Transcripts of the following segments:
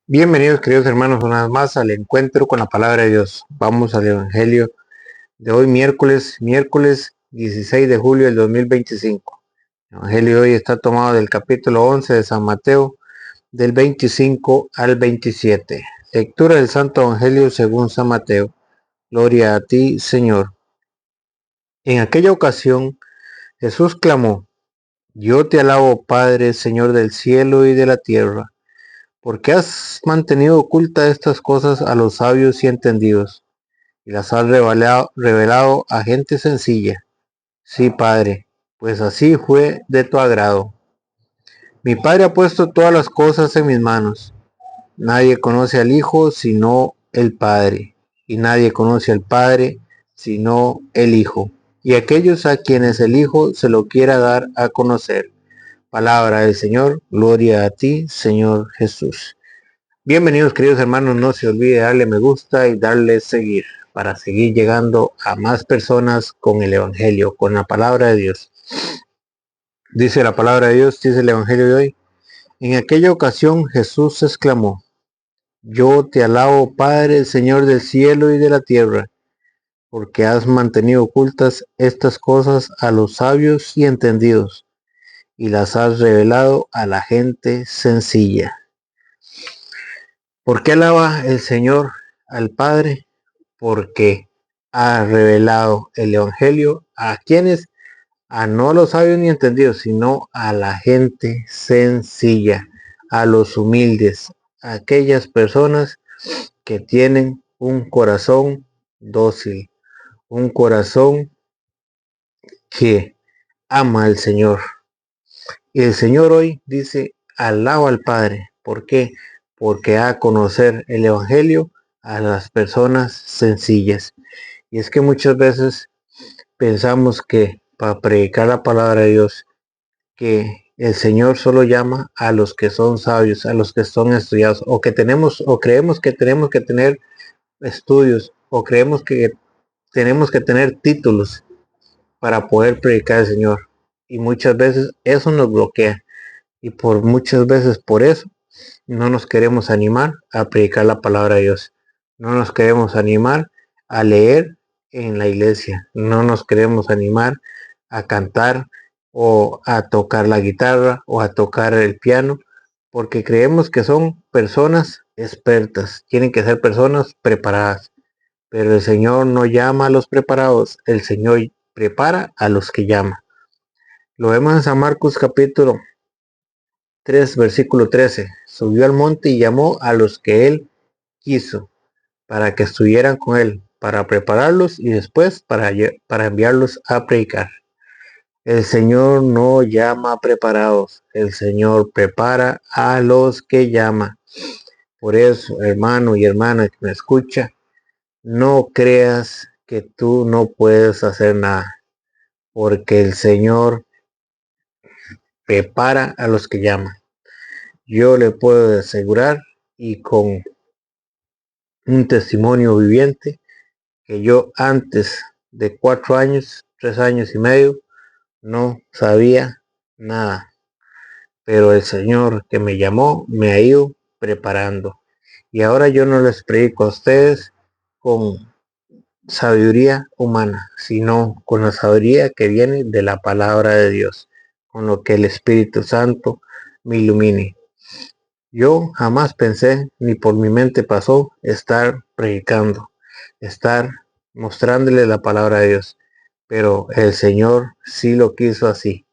Bienvenidos queridos hermanos una vez más al encuentro con la palabra de Dios. Vamos al Evangelio de hoy miércoles 16 de julio del 2025. El Evangelio de hoy está tomado del capítulo 11 de San Mateo, del 25 al 27. Lectura del Santo Evangelio según San Mateo. Gloria a ti, Señor. En aquella ocasión Jesús clamó: Yo te alabo, Padre, Señor del cielo y de la tierra, porque has mantenido ocultas estas cosas a los sabios y entendidos, y las has revelado a gente sencilla. Sí, Padre, pues así fue de tu agrado. Mi Padre ha puesto todas las cosas en mis manos. Nadie conoce al Hijo sino el Padre, y nadie conoce al Padre sino el Hijo, y aquellos a quienes el Hijo se lo quiera dar a conocer. Palabra del Señor, gloria a ti, Señor Jesús. Bienvenidos queridos hermanos, no se olvide darle me gusta y darle seguir para seguir llegando a más personas con el Evangelio, con la palabra de Dios. Dice la palabra de Dios, dice el Evangelio de hoy. En aquella ocasión Jesús exclamó: Yo te alabo, Padre, Señor del cielo y de la tierra, porque has mantenido ocultas estas cosas a los sabios y entendidos, y las has revelado a la gente sencilla. ¿Por qué alaba el Señor al Padre? Porque ha revelado el Evangelio a quienes, a no a los sabios ni entendidos, sino a la gente sencilla, a los humildes, a aquellas personas que tienen un corazón dócil, un corazón que ama al Señor. Y el Señor hoy dice: alaba al Padre. ¿Por qué? Porque da a conocer el Evangelio a las personas sencillas. Y es que muchas veces pensamos que para predicar la palabra de Dios, que el Señor solo llama a los que son sabios, a los que son estudiados, o que tenemos, o creemos que tenemos que tener estudios, o creemos que tenemos que tener títulos para poder predicar al Señor. Y muchas veces eso nos bloquea. Y por muchas veces por eso no nos queremos animar a predicar la palabra de Dios. No nos queremos animar a leer en la iglesia. No nos queremos animar a cantar o a tocar la guitarra o a tocar el piano, porque creemos que son personas expertas. Tienen que ser personas preparadas. Pero el Señor no llama a los preparados. El Señor prepara a los que llama. Lo vemos en San Marcos capítulo 3, versículo 13. Subió al monte y llamó a los que él quiso para que estuvieran con él, para prepararlos y después para enviarlos a predicar. El Señor no llama preparados, el Señor prepara a los que llama. Por eso, hermano y hermana que me escucha, no creas que tú no puedes hacer nada, porque el Señor prepara a los que llaman. Yo le puedo asegurar, y con un testimonio viviente, que yo antes de 4 años, 3 años y medio, no sabía nada. Pero el Señor que me llamó me ha ido preparando. Y ahora yo no les predico a ustedes con sabiduría humana, sino con la sabiduría que viene de la palabra de Dios, con lo que el Espíritu Santo me ilumine. Yo jamás pensé, ni por mi mente pasó, estar predicando, estar mostrándole la palabra de Dios. Pero el Señor sí lo quiso así.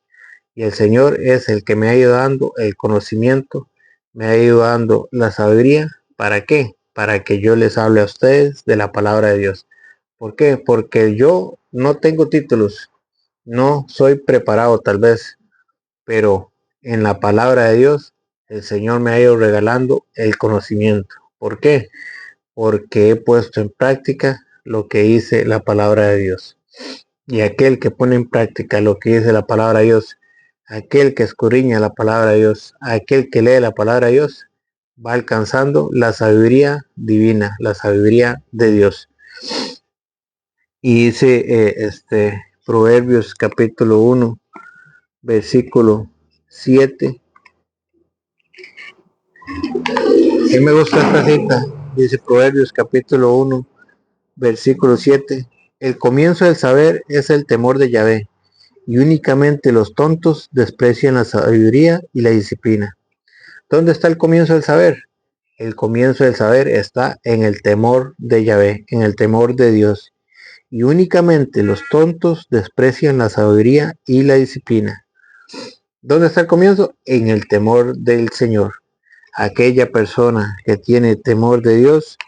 Y el Señor es el que me ha ido dando el conocimiento, me ha ido dando la sabiduría. ¿Para qué? Para que yo les hable a ustedes de la palabra de Dios. ¿Por qué? Porque yo no tengo títulos, no soy preparado tal vez, pero en la palabra de Dios el Señor me ha ido regalando el conocimiento. ¿Por qué? Porque he puesto en práctica lo que dice la palabra de Dios. Y aquel que pone en práctica lo que dice la palabra de Dios, aquel que escudriña la palabra de Dios, aquel que lee la palabra de Dios, va alcanzando la sabiduría divina, la sabiduría de Dios. Y dice Proverbios capítulo 1, versículo 7. qué me gusta esta cita? Dice Proverbios capítulo 1, versículo 7. El comienzo del saber es el temor de Yahvé, y únicamente los tontos desprecian la sabiduría y la disciplina. ¿Dónde está el comienzo del saber? El comienzo del saber está en el temor de Yahvé, en el temor de Dios. Y únicamente los tontos desprecian la sabiduría y la disciplina. ¿Dónde está el comienzo? En el temor del Señor. Aquella persona que tiene temor de Dios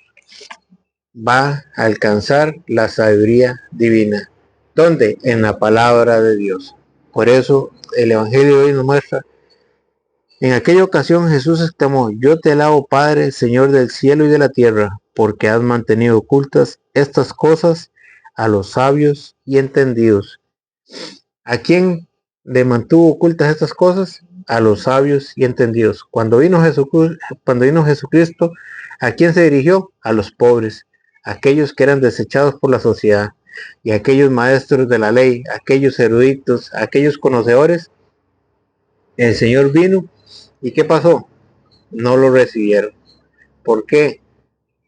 va a alcanzar la sabiduría divina. ¿Dónde? En la palabra de Dios. Por eso el Evangelio de hoy nos muestra. En aquella ocasión Jesús exclamó: yo te alabo, Padre, Señor del cielo y de la tierra, porque has mantenido ocultas estas cosas a los sabios y entendidos. ¿A quién le mantuvo ocultas estas cosas? A los sabios y entendidos. Cuando vino Jesucristo, ¿a quién se dirigió? A los pobres, aquellos que eran desechados por la sociedad, y aquellos maestros de la ley, aquellos eruditos, aquellos conocedores. El Señor vino, ¿y qué pasó? No lo recibieron. ¿Por qué?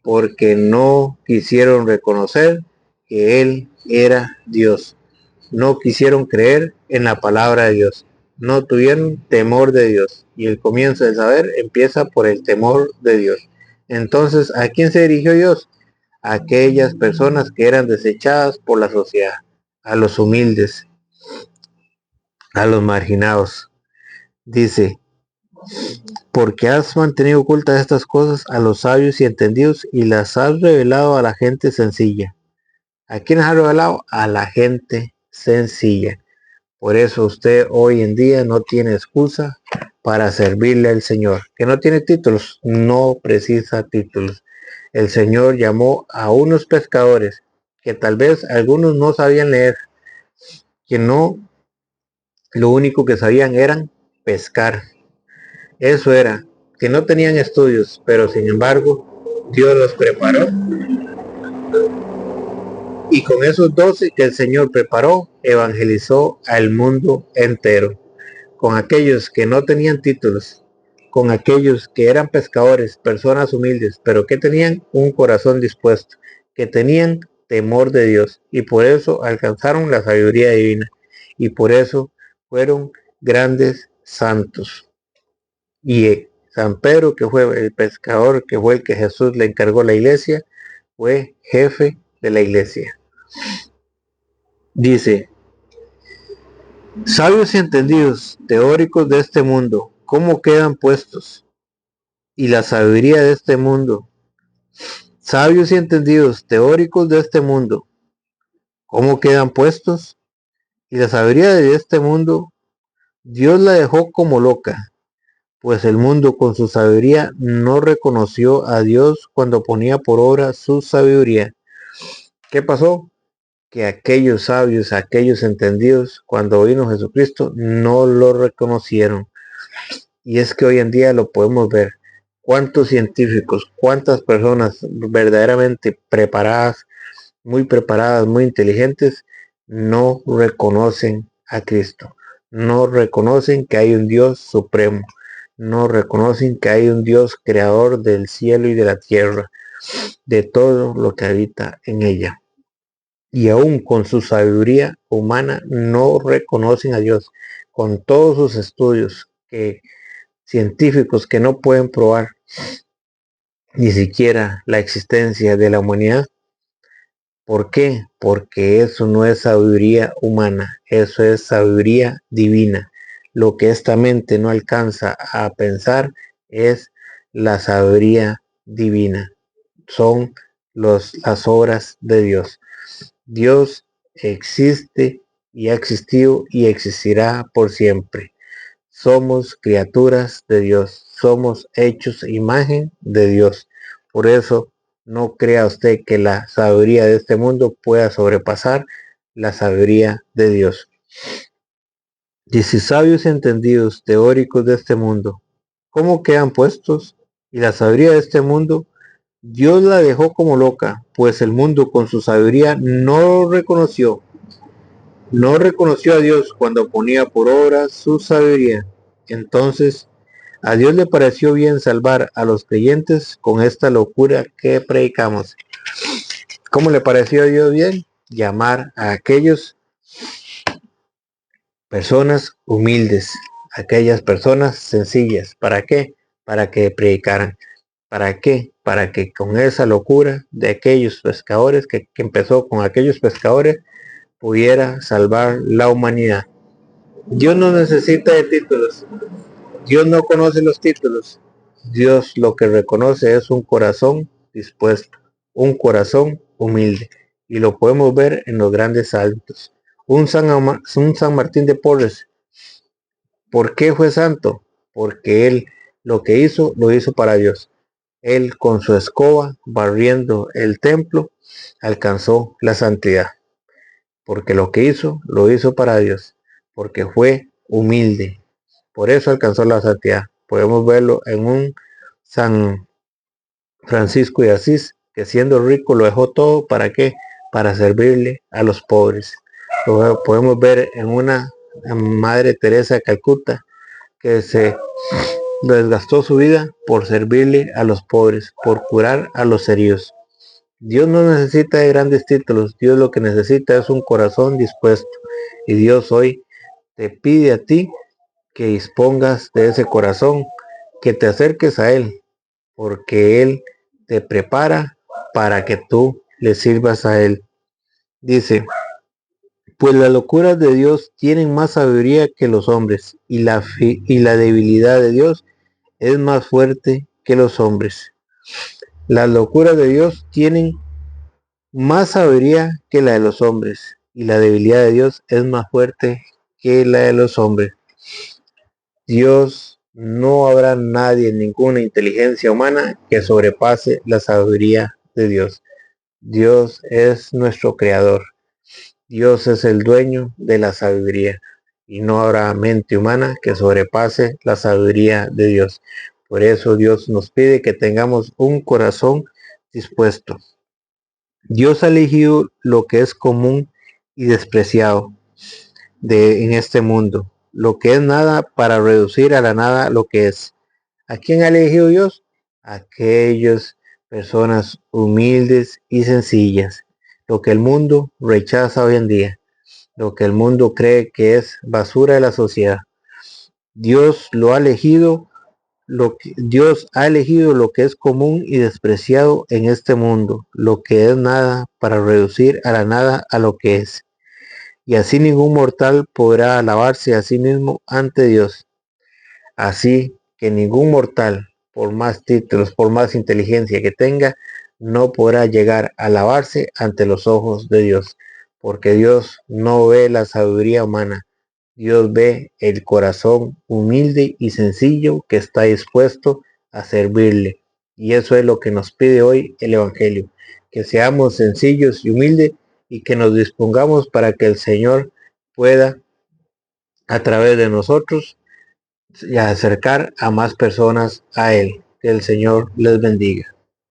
Porque no quisieron reconocer que Él era Dios. No quisieron creer en la palabra de Dios. No tuvieron temor de Dios. Y el comienzo del saber empieza por el temor de Dios. Entonces, ¿a quién se dirigió Dios? A aquellas personas que eran desechadas por la sociedad, a los humildes, a los marginados. Dice: porque has mantenido ocultas estas cosas a los sabios y entendidos y las has revelado a la gente sencilla. ¿A quién has revelado? A la gente sencilla. Por eso usted hoy en día no tiene excusa para servirle al Señor. Que no tiene títulos, no precisa títulos. El Señor llamó a unos pescadores que tal vez algunos no sabían leer, que no, lo único que sabían eran pescar. Eso era, que no tenían estudios, pero sin embargo Dios los preparó. Y con esos 12 que el Señor preparó, evangelizó al mundo entero. Con aquellos que no tenían títulos, con aquellos que eran pescadores, personas humildes, pero que tenían un corazón dispuesto, que tenían temor de Dios, y por eso alcanzaron la sabiduría divina, y por eso fueron grandes santos. Y San Pedro, que fue el pescador, que fue el que Jesús le encargó la iglesia, fue jefe de la iglesia. Dice: sabios y entendidos, teóricos de este mundo, ¿cómo quedan puestos? Y la sabiduría de este mundo. Sabios y entendidos, teóricos de este mundo, ¿cómo quedan puestos? Y la sabiduría de este mundo, Dios la dejó como loca, pues el mundo con su sabiduría no reconoció a Dios cuando ponía por obra su sabiduría. ¿Qué pasó? Que aquellos sabios, aquellos entendidos, cuando vino Jesucristo, no lo reconocieron. Y es que hoy en día lo podemos ver. ¿Cuántos científicos, cuántas personas verdaderamente preparadas, muy inteligentes, no reconocen a Cristo? No reconocen que hay un Dios supremo. No reconocen que hay un Dios creador del cielo y de la tierra, de todo lo que habita en ella. Y aún con su sabiduría humana no reconocen a Dios. Con todos sus estudios científicos que no pueden probar ni siquiera la existencia de la humanidad. ¿Por qué? Porque eso no es sabiduría humana, eso es sabiduría divina. Lo que esta mente no alcanza a pensar es la sabiduría divina. Son las obras de Dios. Dios existe y ha existido y existirá por siempre. Somos criaturas de Dios, somos hechos imagen de Dios. Por eso no crea usted que la sabiduría de este mundo pueda sobrepasar la sabiduría de Dios. Dice: sabios y entendidos, teóricos de este mundo, ¿cómo quedan puestos? Y la sabiduría de este mundo, Dios la dejó como loca, pues el mundo con su sabiduría no reconoció a Dios cuando ponía por obra su sabiduría. Entonces A Dios le pareció bien salvar a los creyentes con esta locura que predicamos. ¿Cómo le pareció a Dios bien? Llamar a aquellos personas humildes, aquellas personas sencillas. ¿Para qué? Para que predicaran. ¿Para qué? Para que con esa locura de aquellos pescadores, que empezó con aquellos pescadores, pudiera salvar la humanidad. Dios no necesita de títulos. Dios no conoce los títulos. Dios lo que reconoce es un corazón dispuesto, un corazón humilde. Y lo podemos ver en los grandes saltos. Un San Martín de Porres. ¿Por qué fue santo? Porque él lo que hizo, lo hizo para Dios. Él con su escoba, barriendo el templo, alcanzó la santidad. Porque lo que hizo, lo hizo para Dios. Porque fue humilde. Por eso alcanzó la santidad. Podemos verlo en un San Francisco de Asís, que siendo rico lo dejó todo. ¿Para qué? Para servirle a los pobres. Lo podemos ver en una Madre Teresa de Calcuta, que se desgastó su vida por servirle a los pobres, por curar a los heridos. Dios no necesita de grandes títulos. Dios lo que necesita es un corazón dispuesto. Y Dios hoy te pide a ti que dispongas de ese corazón, que te acerques a Él, porque Él te prepara para que tú le sirvas a Él. Dice, pues las locuras de Dios tienen más sabiduría que los hombres, y la debilidad de Dios es más fuerte que los hombres. Las locuras de Dios tienen más sabiduría que la de los hombres, y la debilidad de Dios es más fuerte que la de los hombres. Dios, no habrá nadie, ninguna inteligencia humana que sobrepase la sabiduría de Dios. Dios es nuestro creador. Dios es el dueño de la sabiduría. Y no habrá mente humana que sobrepase la sabiduría de Dios. Por eso Dios nos pide que tengamos un corazón dispuesto. Dios ha elegido lo que es común y despreciado en este mundo, lo que es nada, para reducir a la nada lo que es. ¿A quién ha elegido Dios? Aquellas personas humildes y sencillas. Lo que el mundo rechaza hoy en día, lo que el mundo cree que es basura de la sociedad. Dios lo ha elegido, Dios ha elegido lo que es común y despreciado en este mundo, lo que es nada, para reducir a la nada a lo que es. Y así ningún mortal podrá alabarse a sí mismo ante Dios. Así que ningún mortal, por más títulos, por más inteligencia que tenga, no podrá llegar a alabarse ante los ojos de Dios, porque Dios no ve la sabiduría humana. Dios ve el corazón humilde y sencillo que está dispuesto a servirle. Y eso es lo que nos pide hoy el Evangelio, que seamos sencillos y humildes y que nos dispongamos para que el Señor pueda, a través de nosotros, y acercar a más personas a Él. Que el Señor les bendiga.